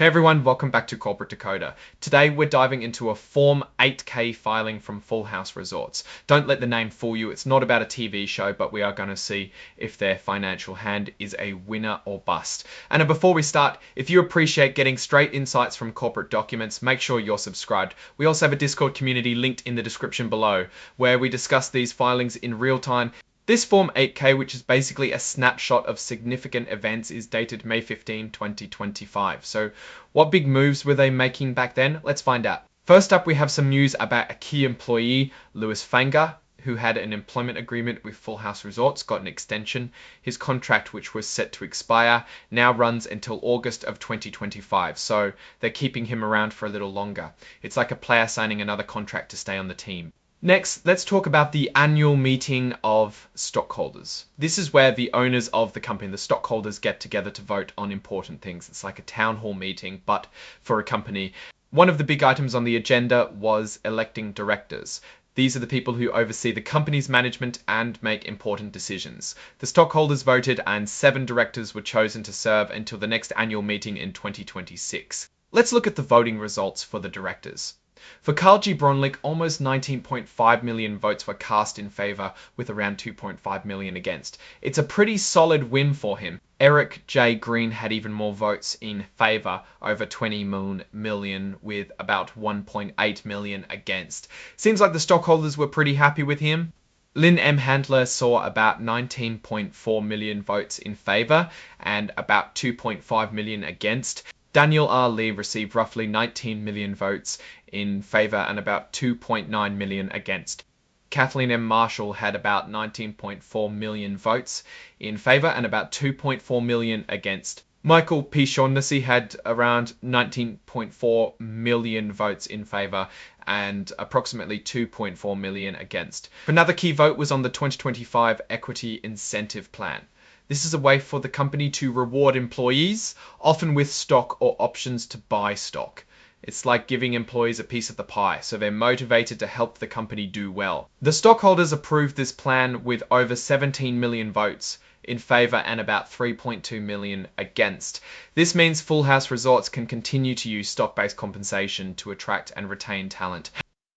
Hey everyone, welcome back to Corporate Decoder. Today we're diving into a Form 8K filing from Full House Resorts. Don't let the name fool you, it's not about a TV show, but we are going to see if their financial hand is a winner or bust. And before we start, if you appreciate getting straight insights from corporate documents, make sure you're subscribed. We also have a Discord community linked in the description below, where we discuss these filings in real time. This Form 8K, which is basically a snapshot of significant events, is dated May 15, 2025. So what big moves were they making back then? Let's find out. First up, we have some news about a key employee, Louis Fanger, who had an employment agreement with Full House Resorts, got an extension. His contract, which was set to expire, now runs until August of 2025. So they're keeping him around for a little longer. It's like a player signing another contract to stay on the team. Next, let's talk about the annual meeting of stockholders. This is where the owners of the company, the stockholders, get together to vote on important things. It's like a town hall meeting, but for a company. One of the big items on the agenda was electing directors. These are the people who oversee the company's management and make important decisions. The stockholders voted and 7 directors were chosen to serve until the next annual meeting in 2026. Let's look at the voting results for the directors. For Carl G. Bronlick, almost 19.5 million votes were cast in favour, with around 2.5 million against. It's a pretty solid win for him. Eric J. Green had even more votes in favour, over 20 million, with about 1.8 million against. Seems like the stockholders were pretty happy with him. Lynn M. Handler saw about 19.4 million votes in favour and about 2.5 million against. Daniel R. Lee received roughly 19 million votes in favour and about 2.9 million against. Kathleen M. Marshall had about 19.4 million votes in favour and about 2.4 million against. Michael P. Shaughnessy had around 19.4 million votes in favour and approximately 2.4 million against. Another key vote was on the 2025 Equity Incentive Plan. This is a way for the company to reward employees, often with stock or options to buy stock. It's like giving employees a piece of the pie, so they're motivated to help the company do well. The stockholders approved this plan with over 17 million votes in favour and about 3.2 million against. This means Full House Resorts can continue to use stock-based compensation to attract and retain talent.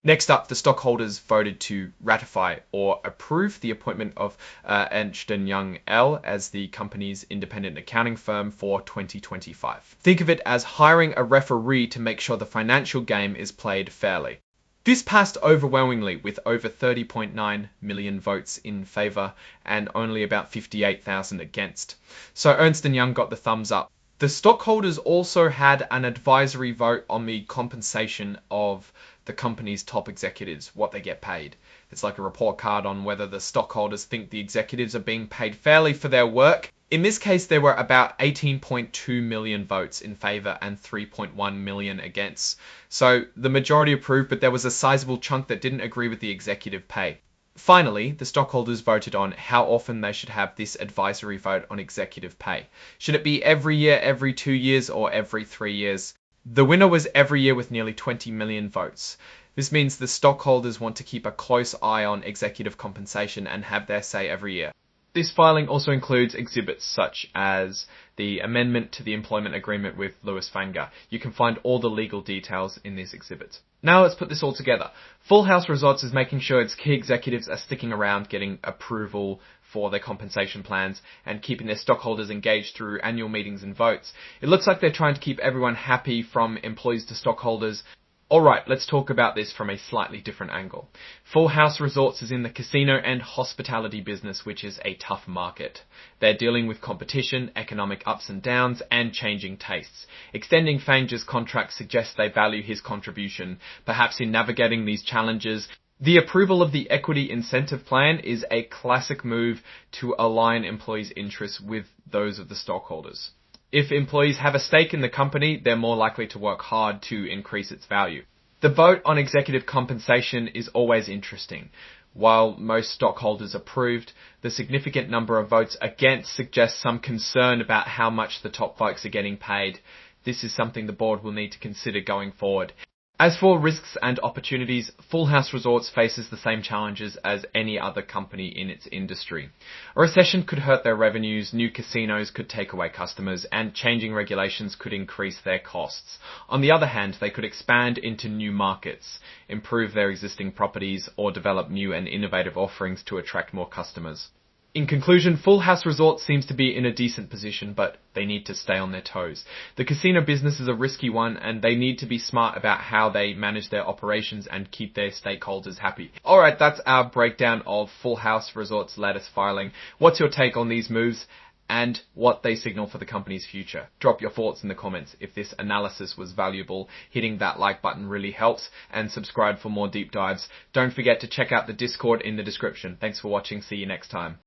Next up, the stockholders voted to ratify or approve the appointment of Ernst & Young L as the company's independent accounting firm for 2025. Think of it as hiring a referee to make sure the financial game is played fairly. This passed overwhelmingly with over 30.9 million votes in favour and only about 58,000 against. So Ernst & Young got the thumbs up. The stockholders also had an advisory vote on the compensation of the company's top executives, what they get paid. It's like a report card on whether the stockholders think the executives are being paid fairly for their work. In this case, there were about 18.2 million votes in favour and 3.1 million against. So the majority approved, but there was a sizable chunk that didn't agree with the executive pay. Finally, the stockholders voted on how often they should have this advisory vote on executive pay. Should it be every year, every 2 years, or every 3 years? The winner was every year with nearly 20 million votes. This means the stockholders want to keep a close eye on executive compensation and have their say every year. This filing also includes exhibits such as the amendment to the employment agreement with Louis Fanger. You can find all the legal details in these exhibits. Now let's put this all together. Full House Resorts is making sure its key executives are sticking around, getting approval for their compensation plans and keeping their stockholders engaged through annual meetings and votes. It looks like they're trying to keep everyone happy, from employees to stockholders. Alright, let's talk about this from a slightly different angle. Full House Resorts is in the casino and hospitality business, which is a tough market. They're dealing with competition, economic ups and downs, and changing tastes. Extending Fanger's contract suggests they value his contribution. Perhaps in navigating these challenges, the approval of the Equity Incentive Plan is a classic move to align employees' interests with those of the stockholders. If employees have a stake in the company, they're more likely to work hard to increase its value. The vote on executive compensation is always interesting. While most stockholders approved, the significant number of votes against suggests some concern about how much the top folks are getting paid. This is something the board will need to consider going forward. As for risks and opportunities, Full House Resorts faces the same challenges as any other company in its industry. A recession could hurt their revenues, new casinos could take away customers, and changing regulations could increase their costs. On the other hand, they could expand into new markets, improve their existing properties, or develop new and innovative offerings to attract more customers. In conclusion, Full House Resorts seems to be in a decent position, but they need to stay on their toes. The casino business is a risky one, and they need to be smart about how they manage their operations and keep their stakeholders happy. Alright, that's our breakdown of Full House Resorts' latest filing. What's your take on these moves and what they signal for the company's future? Drop your thoughts in the comments. If this analysis was valuable, hitting that like button really helps, and subscribe for more deep dives. Don't forget to check out the Discord in the description. Thanks for watching. See you next time.